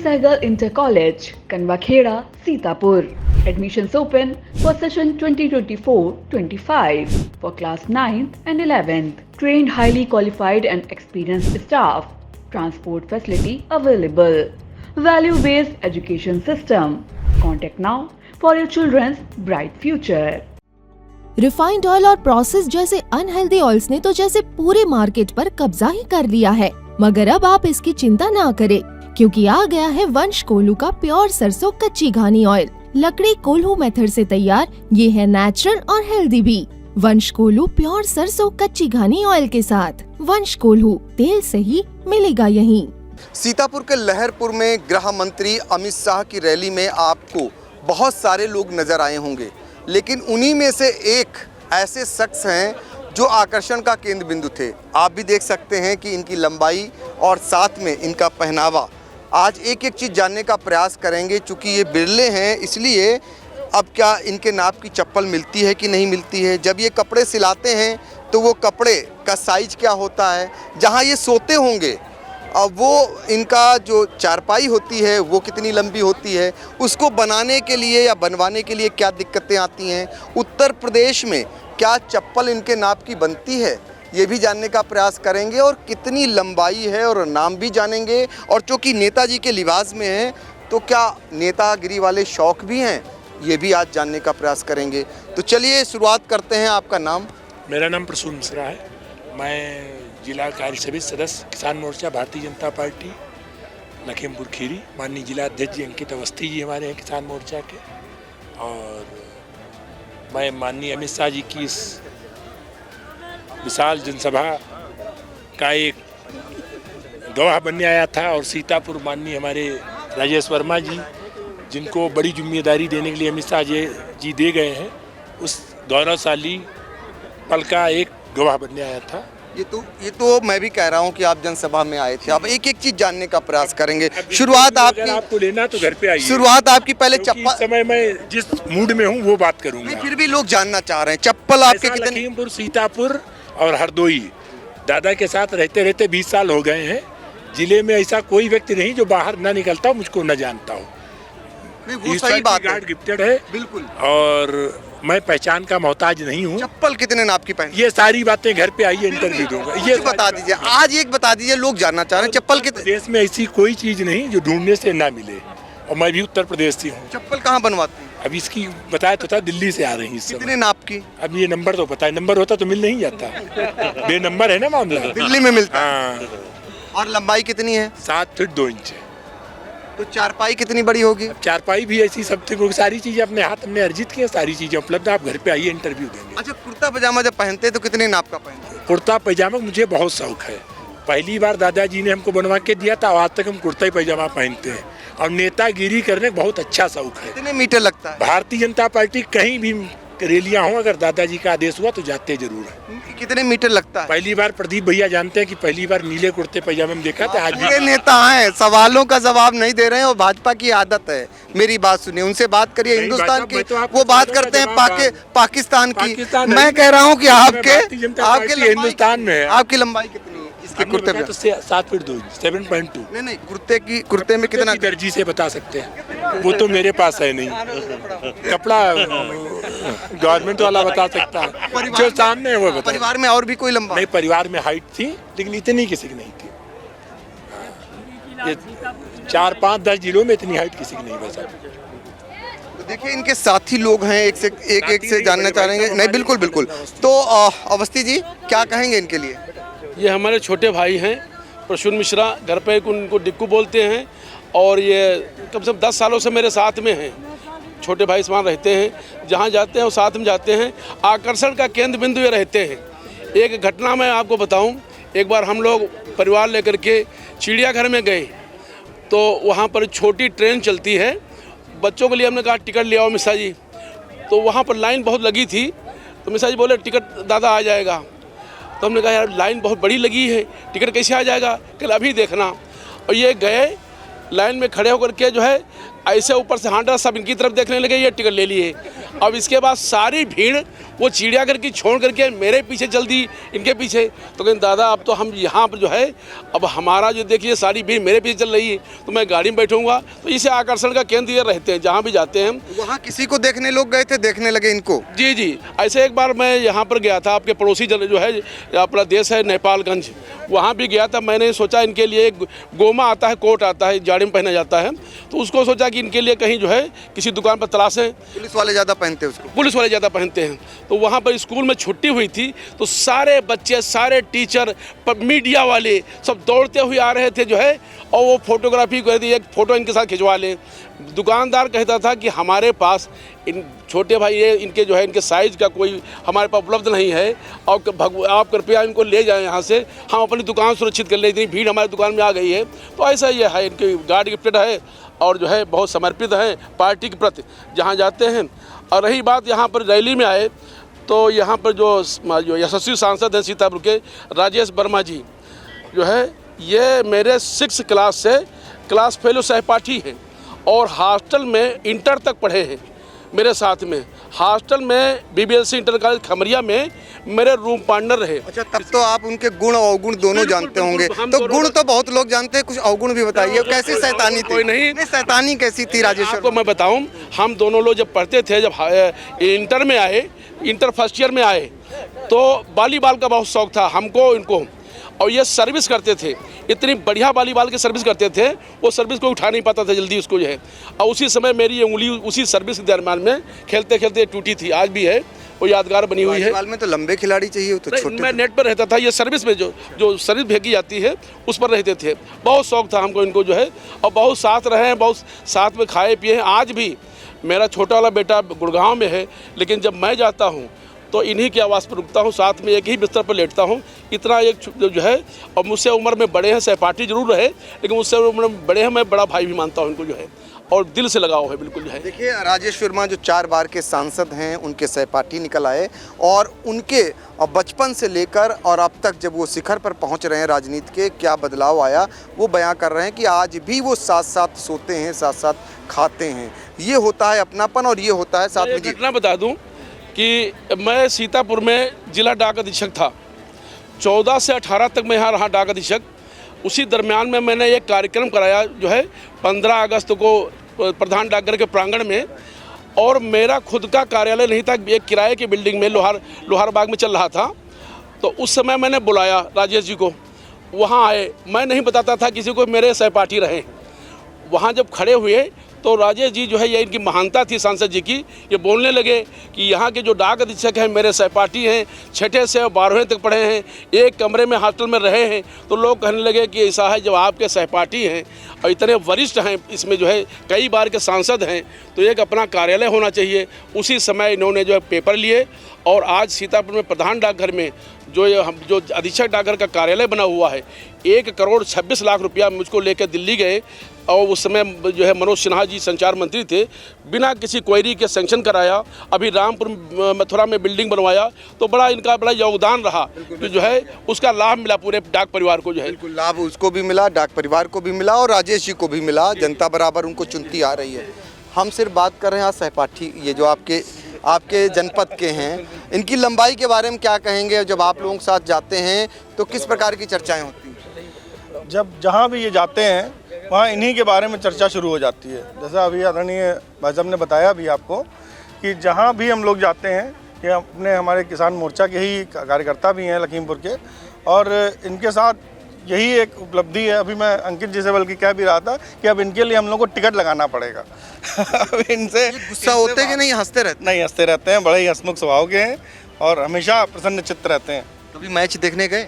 Sehgal Inter College, Kanwakheda, Sitapur. Admissions open for session 2024-25 for class 9th and 11th. Trained, highly qualified and experienced staff. Transport facility available. Value-based education system. Contact now for your children's bright future. Refined oil और process जैसे unhealthy oils ने तो जैसे पूरे market पर कब्जा ही कर लिया है, मगर अब आप इसकी चिंता ना करें, क्योंकि आ गया है वंश कोल्हू का प्योर सरसों कच्ची घानी ऑयल। लकड़ी कोल्हू मेथड से तैयार, ये है नेचुरल और हेल्दी भी। वंश कोल्हू प्योर सरसों कच्ची घानी ऑयल के साथ। वंश कोल्हू, तेल सही मिलेगा यहीं। सीतापुर के लहरपुर में गृह मंत्री अमित शाह की रैली में आपको बहुत सारे लोग नजर आए होंगे, लेकिन उन्हीं में से एक ऐसे शख्स हैं जो आकर्षण का केंद्र बिंदु थे। आप भी देख सकते हैं कि इनकी लंबाई और साथ में इनका पहनावा। आज एक एक चीज़ जानने का प्रयास करेंगे। चूँकि ये बिरले हैं, इसलिए अब क्या इनके नाप की चप्पल मिलती है कि नहीं मिलती है। जब ये कपड़े सिलाते हैं तो वो कपड़े का साइज क्या होता है, जहाँ ये सोते होंगे अब वो इनका जो चारपाई होती है वो कितनी लंबी होती है, उसको बनाने के लिए या बनवाने के लिए क्या दिक्कतें आती हैं। उत्तर प्रदेश में क्या चप्पल इनके नाप की बनती है, ये भी जानने का प्रयास करेंगे। और कितनी लंबाई है और नाम भी जानेंगे। और चूँकि नेताजी के लिबास में हैं तो क्या नेतागिरी वाले शौक भी हैं, ये भी आज जानने का प्रयास करेंगे। तो चलिए शुरुआत करते हैं। आपका नाम? मेरा नाम प्रसून मिश्रा है। मैं जिला कार्य समिति सदस्य किसान मोर्चा भारतीय जनता पार्टी लखीमपुर खीरी। माननीय जिला अध्यक्ष जी अंकित अवस्थी जी हमारे हैं किसान मोर्चा के। और मैं माननीय अमित शाह जी की इस विशाल जनसभा का एक गवाह बनने आया था। और सीतापुर माननीय हमारे राजेश वर्मा जी, जिनको बड़ी जिम्मेदारी देने के लिए अमित शाह जी दे गए हैं, उस गौरवशाली पल का एक गवाह बनने आया था। ये तो मैं भी कह रहा हूँ कि आप जनसभा में आए थे। अब एक एक चीज जानने का प्रयास करेंगे। शुरुआत आपको लेना तो घर पे आइए। शुरुआत आपकी पहले चप्पल। समय मैं जिस मूड में हूँ वो बात करूँगा। फिर भी लोग जानना चाह रहे हैं चप्पल आपके कितने। लखीमपुर, सीतापुर और हरदोई दादा के साथ रहते रहते 20 साल हो गए हैं। जिले में ऐसा कोई व्यक्ति नहीं जो बाहर ना निकलता हो, मुझको न जानता हो। वो सही बात है, गिफ्टेड है बिल्कुल। और मैं पहचान का मोहताज नहीं हूँ। चप्पल कितने नाप की पहन? ये सारी बातें घर पे आइए इंटरव्यू दूंगा। ये बता दीजिए, आज एक बता दीजिए, लोग जानना चाह रहे हैं चप्पल कितने। देश में ऐसी कोई चीज नहीं जो ढूंढने से ना मिले। और मैं भी उत्तर प्रदेश से हूँ। चप्पल कहाँ बनवाते हैं? अब इसकी बताया तो था, दिल्ली से आ रही है। कितने नाप की? अब ये नंबर तो पता है, नंबर होता तो मिल नहीं जाता। बेनंबर है ना मामला। दिल्ली में मिलता है। हाँ। और लंबाई कितनी है? 7 फीट 2 इंच है। तो चारपाई कितनी बड़ी होगी? चारपाई भी ऐसी सब सारी चीजें अपने हाथ में अर्जित की, सारी चीजें उपलब्ध। आप घर पे आइए, इंटरव्यू देंगे। अच्छा, कुर्ता पजामा जब पहनते हैं तो कितने नाप का पहनते हैं? कुर्ता पैजामा मुझे बहुत शौक है। पहली बार दादाजी ने हमको बनवा के दिया था, आज तक हम कुर्ता ही पैजामा पहनते हैं। और नेतागिरी करने का बहुत अच्छा शौक है। कितने मीटर लगता है? भारतीय जनता पार्टी कहीं भी रैलियां हो, अगर दादाजी का आदेश हुआ तो जाते जरूर है। कितने मीटर लगता है? पहली बार प्रदीप भैया जानते हैं कि पहली बार नीले कुर्ते पैजामे में देखा था। आज भी नेता हैं, सवालों का जवाब नहीं दे रहे हैं और भाजपा की आदत है। मेरी बात सुनिए, उनसे बात करिए हिंदुस्तान की। वो बात करते हैं पाकिस्तान की। मैं कह रहा हूँ कि आपके हिंदुस्तान में आपकी लंबाई कितनी है इसके कुर्ते में? 7 फीट 2 इंच, 7.2। नहीं, कुर्ते में कितना? दर्जी से बता सकते हैं, वो तो मेरे पास है नहीं। कपड़ा गवर्नमेंट वाला बता सकता है, जो सामने है वो बता। परिवार में और भी कोई लंबा? नहीं, परिवार में हाइट थी लेकिन इतनी किसी की नहीं थी। ये 4, 5, 10 जिलों में इतनी हाइट किसी की नहीं बचा। तो देखिए, इनके साथी लोग हैं, एक से जानना चाहेंगे। नहीं, बिल्कुल। तो अवस्थी जी क्या कहेंगे इनके लिए? ये हमारे छोटे भाई हैं प्रसून मिश्रा, घर पे उनको डिक्कू बोलते हैं। और ये कम से कम 10 सालों से मेरे साथ में हैं। छोटे भाई समान रहते हैं, जहाँ जाते हैं वो साथ में जाते हैं। आकर्षण का केंद्र बिंदु ये रहते हैं। एक घटना मैं आपको बताऊं, एक बार हम लोग परिवार लेकर के चिड़ियाघर में गए तो वहाँ पर छोटी ट्रेन चलती है, बच्चों के लिए हमने कहा टिकट ले आओ मिश्रा जी। तो वहाँ पर लाइन बहुत लगी थी, तो मिश्रा जी बोले टिकट दादा आ जाएगा। तो हमने कहा यार लाइन बहुत बड़ी लगी है, टिकट कैसे आ जाएगा? कल अभी देखना। और ये गए, लाइन में खड़े होकर के जो है ऐसे ऊपर से हांडा सब इनकी तरफ देखने लगे, ये टिकट ले लिए। अब इसके बाद सारी भीड़ वो चिड़ियाघर की छोड़ करके मेरे पीछे चल दी, इनके पीछे। तो कहें दादा अब तो हम यहाँ पर जो है, अब हमारा जो देखिए सारी भीड़ मेरे पीछे चल रही है, तो मैं गाड़ी में बैठूंगा। तो इसे आकर्षण का केंद्र ये रहते हैं जहाँ भी जाते हैं। वहाँ किसी को देखने लोग गए थे, देखने लगे इनको? जी जी, ऐसे एक बार मैं यहाँ पर गया था, आपके पड़ोसी जो है अपना देश है नेपालगंज, वहाँ भी गया था। मैंने सोचा इनके लिए एक गोमा आता है, कोट आता है, जाड़े में पहना जाता है, तो उसको सोचा कि इनके लिए कहीं जो है किसी दुकान पर तलाशें। पुलिस वाले ज़्यादा पहनते हैं उसको? पुलिस वाले ज़्यादा पहनते हैं। तो वहाँ पर स्कूल में छुट्टी हुई थी, तो सारे बच्चे, सारे टीचर, मीडिया वाले सब दौड़ते हुए आ रहे थे जो है, और वो फोटोग्राफी कर दी, एक फ़ोटो इनके साथ खिंचवा लें। दुकानदार कहता था कि हमारे पास इन छोटे भाई ये इनके जो है इनके साइज़ का कोई हमारे पास उपलब्ध नहीं है, और आप कृपया इनको ले जाएं यहाँ से, हम अपनी दुकान सुरक्षित कर लें, इतनी भीड़ हमारी दुकान में आ गई है। तो ऐसा ये है, इनकी गार्ड गिफ्टेड है और जो है बहुत समर्पित है पार्टी के प्रति जहाँ जाते हैं। और रही बात यहाँ पर रैली में आए, तो यहाँ पर जो यशस्वी सांसद हैं सीतापुर के राजेश वर्मा जी जो है, ये मेरे 6 क्लास से क्लास फेलो सहपाठी हैं और हॉस्टल में इंटर तक पढ़े हैं मेरे साथ में। हॉस्टल में BBLC इंटर कॉलेज खमरिया में मेरे रूम पार्टनर रहे। अच्छा, तब तो आप उनके गुण और अवगुण दोनों जानते होंगे। तो गुण तो बहुत लोग जानते हैं, कुछ अवगुण भी बताइए। कैसी शैतानी थी? कोई नहीं, शैतानी कैसी थी राजेश? आपको मैं बताऊं, हम दोनों लोग जब पढ़ते थे, जब इंटर में आए, इंटर फर्स्ट ईयर में आए, तो वॉलीबॉल का बहुत शौक था हमको इनको, और ये सर्विस करते थे, इतनी बढ़िया वॉलीबॉल की सर्विस करते थे, वो सर्विस को उठा नहीं पाता था जल्दी उसको जो है। और उसी समय मेरी ये उंगली उसी सर्विस के दरम्यान में खेलते खेलते टूटी थी, आज भी है वो यादगार बनी हुई है। वॉलीबॉल में तो लंबे खिलाड़ी चाहिए, तो छोटे। मैं नेट पर रहता था, ये सर्विस में जो सर्विस भेजी जाती है उस पर रहते थे। बहुत शौक था हमको इनको जो है, और बहुत साथ रहे हैं, बहुत साथ में खाए पिए हैं। आज भी मेरा छोटा वाला बेटा गुड़गांव में है, लेकिन जब मैं जाता हूँ तो इन्हीं की आवाज़ पर रुकता हूँ, साथ में एक ही बिस्तर पर लेटता हूँ। इतना एक जो है, और मुझसे उम्र में बड़े हैं, सहपाठी जरूर रहे, लेकिन मुझसे उम्र में बड़े हैं, मैं बड़ा भाई भी मानता हूँ इनको जो है, और दिल से लगाव है बिल्कुल जो है। देखिए, राजेश वर्मा जो 4 बार के सांसद हैं, उनके सहपाठी निकल आए, और उनके बचपन से लेकर और अब तक जब वो शिखर पर पहुंच रहे हैं राजनीति के, क्या बदलाव आया वो बयां कर रहे हैं कि आज भी वो साथ साथ सोते हैं, साथ साथ खाते हैं। ये होता है अपनापन, और ये होता है साथ में। घटना बता दूँ कि मैं सीतापुर में जिला डाक अधीक्षक था, 14 से 18 तक मैं यहाँ रहा डाक अधीक्षक। उसी दरमियान में मैंने एक कार्यक्रम कराया जो है 15 अगस्त को प्रधान डाकघर के प्रांगण में, और मेरा खुद का कार्यालय नहीं था, एक किराए की बिल्डिंग में लोहार बाग में चल रहा था। तो उस समय मैंने बुलाया राजेश जी को, वहाँ आए। मैं नहीं बताता था किसी को मेरे सहपाठी रहे। वहाँ जब खड़े हुए तो राजेश जी जो है, ये इनकी महानता थी सांसद जी की, ये बोलने लगे कि यहाँ के जो डाक अधीक्षक हैं मेरे सहपाठी हैं, 6ठे से 12वें तक पढ़े हैं, एक कमरे में हॉस्टल में रहे हैं। तो लोग कहने लगे कि ऐसा है, जब आपके सहपाठी हैं और इतने वरिष्ठ हैं, इसमें जो है कई बार के सांसद हैं, तो एक अपना कार्यालय होना चाहिए। उसी समय इन्होंने जो है पेपर लिए, और आज सीतापुर में प्रधान डाकघर में जो अधीक्षक डाकघर का कार्यालय बना हुआ है, 1 करोड़ 26 लाख रुपया मुझको लेकर दिल्ली गए, और उस समय जो है मनोज सिन्हा जी संचार मंत्री थे, बिना किसी क्वेरी के सैंक्शन कराया। अभी रामपुर मथुरा में बिल्डिंग बनवाया, तो इनका बड़ा योगदान रहा कि जो है उसका लाभ मिला पूरे डाक परिवार को जो है। बिल्कुल, लाभ उसको भी मिला, डाक परिवार को भी मिला, और राजेश जी को भी मिला। जनता बराबर उनको चुनती आ रही है। हम सिर्फ बात कर रहे हैं आज सहपाठी, ये जो आपके जनपद के हैं, इनकी लंबाई के बारे में क्या कहेंगे? जब आप लोगों के साथ जाते हैं तो किस प्रकार की चर्चाएं होती हैं? जब जहाँ भी ये जाते हैं वहाँ इन्हीं के बारे में चर्चा शुरू हो जाती है। जैसा अभी आदरणीय भाई साहब ने बताया भी आपको कि जहाँ भी हम लोग जाते हैं, ये अपने हमारे किसान मोर्चा के ही कार्यकर्ता भी हैं लखीमपुर के, और इनके साथ यही एक उपलब्धि है। अभी मैं अंकित जी से बल्कि कह भी रहा था कि अब इनके लिए हम लोग को टिकट लगाना पड़ेगा। अब इनसे गुस्सा होते हैं कि नहीं, हंसते रहते? नहीं, हंसते रहते हैं, बड़े ही हंसमुख स्वभाव के हैं और हमेशा प्रसन्न चित्त रहते हैं। कभी मैच देखने गए?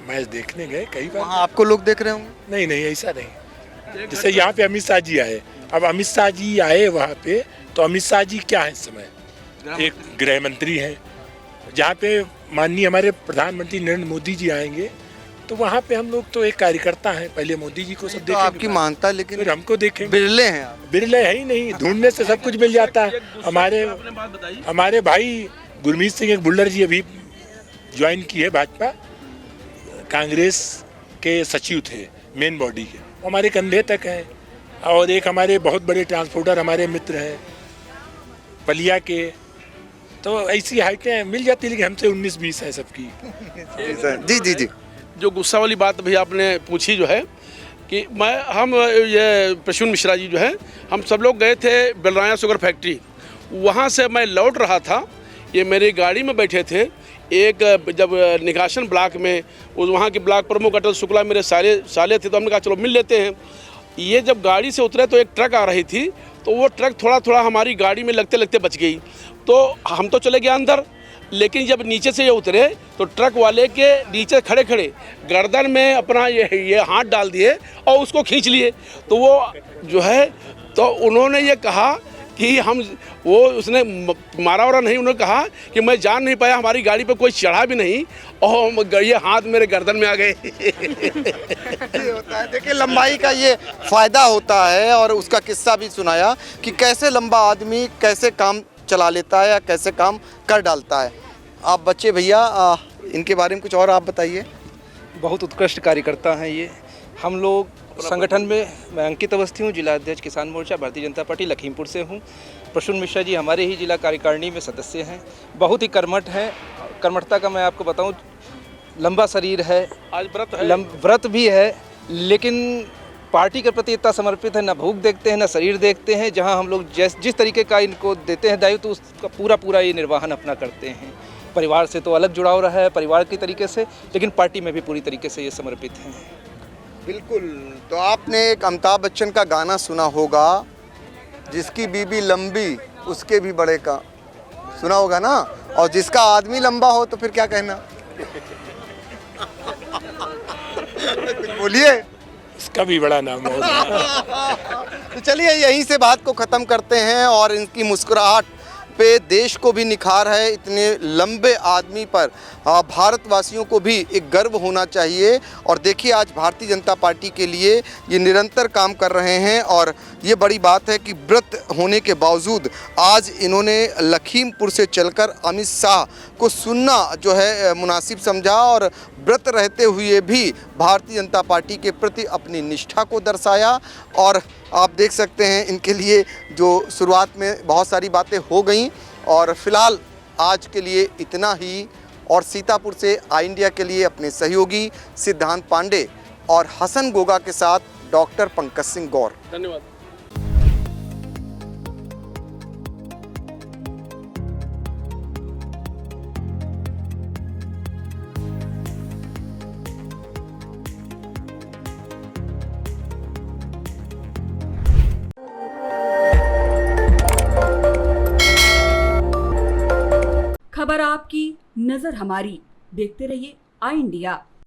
मैच देखने गए कई बार। वहाँ आपको लोग देख रहे होंगे? नहीं, ऐसा नहीं। जैसे यहाँ पे अमित शाह जी आए, अब अमित शाह जी आए वहाँ पे, तो अमित शाह जी क्या है इस समय? एक गृह मंत्री हैं। जहाँ पे माननीय हमारे प्रधानमंत्री नरेंद्र मोदी जी आएंगे, तो वहाँ पे हम लोग तो एक कार्यकर्ता हैं, पहले मोदी जी को सब देखेंगे। आपकी मानता, लेकिन फिर हमको देखेंगे। बिरले हैं आप। बिरले है ही नहीं, ढूंढने से सब कुछ मिल जाता है। हमारे भाई गुरमीत सिंह एक बुल्लर जी अभी ज्वाइन की है भाजपा, कांग्रेस के सचिव थे मेन बॉडी के, हमारे कंधे तक हैं। और एक हमारे बहुत बड़े ट्रांसपोर्टर हमारे मित्र हैं पलिया के, तो ऐसी हाइटें मिल जाती, लेकिन हमसे 19-20 है सबकी। जी जी जी। जो गुस्सा वाली बात भैया आपने पूछी जो है कि हम ये प्रसून मिश्रा जी जो है, हम सब लोग गए थे बलराया शुगर फैक्ट्री। वहाँ से मैं लौट रहा था, ये मेरी गाड़ी में बैठे थे। एक जब निगाशन ब्लॉक में वहाँ के ब्लॉक प्रमुख अटल शुक्ला मेरे साले थे, तो हमने कहा चलो मिल लेते हैं। ये जब गाड़ी से उतरे तो एक ट्रक आ रही थी, तो वो ट्रक थोड़ा थोड़ा हमारी गाड़ी में लगते लगते बच गई। तो हम तो चले गए अंदर, लेकिन जब नीचे से ये उतरे तो ट्रक वाले के नीचे खड़े खड़े गर्दन में अपना ये हाथ डाल दिए और उसको खींच लिए। तो वो जो है, तो उन्होंने ये कहा कि वो उसने मारा वारा नहीं, उन्होंने कहा कि मैं जान नहीं पाया, हमारी गाड़ी पे कोई चढ़ा भी नहीं और ये हाथ मेरे गर्दन में आ गए। होता है, देखिए लंबाई का ये फायदा होता है। और उसका किस्सा भी सुनाया कि कैसे लंबा आदमी कैसे काम चला लेता है या कैसे काम कर डालता है। आप बच्चे भैया, इनके बारे में कुछ और आप बताइए। बहुत उत्कृष्ट कार्यकर्ता हैं ये। हम लोग संगठन में, मैं अंकित अवस्थी हूँ, जिला अध्यक्ष किसान मोर्चा भारतीय जनता पार्टी लखीमपुर से हूँ। प्रसून मिश्रा जी हमारे ही जिला कार्यकारिणी में सदस्य हैं। बहुत ही कर्मठ हैं। कर्मठता का मैं आपको बताऊँ, लंबा शरीर है, आज व्रत है, व्रत भी है, लेकिन पार्टी के प्रति इतना समर्पित है, ना भूख देखते हैं ना शरीर देखते हैं। जहाँ हम लोग जिस तरीके का इनको देते हैं दायित्व, तो उसका पूरा ये निर्वहन अपना करते हैं। परिवार से तो अलग जुड़ाव रहा है, परिवार की तरीके से, लेकिन पार्टी में भी पूरी तरीके से ये समर्पित हैं। बिल्कुल। तो आपने एक अमिताभ बच्चन का गाना सुना होगा, जिसकी बीबी लंबी उसके भी बड़े का, सुना होगा ना। और जिसका आदमी लंबा हो तो फिर क्या कहना। बोलिए। इसका भी बड़ा नाम होगा। तो चलिए यहीं से बात को ख़त्म करते हैं। और इनकी मुस्कुराहट पे देश को भी निखार है। इतने लंबे आदमी पर भारतवासियों को भी एक गर्व होना चाहिए। और देखिए आज भारतीय जनता पार्टी के लिए ये निरंतर काम कर रहे हैं। और ये बड़ी बात है कि व्रत होने के बावजूद आज इन्होंने लखीमपुर से चलकर अमित शाह को सुनना जो है मुनासिब समझा। और व्रत रहते हुए भी भारतीय जनता पार्टी के प्रति अपनी निष्ठा को दर्शाया। और आप देख सकते हैं इनके लिए जो शुरुआत में बहुत सारी बातें हो गई। और फिलहाल आज के लिए इतना ही। और सीतापुर से आई इंडिया के लिए अपने सहयोगी सिद्धांत पांडे और हसन गोगा के साथ डॉक्टर पंकज सिंह गौर। धन्यवाद। खबर आपकी, नजर हमारी। देखते रहिए आई इंडिया।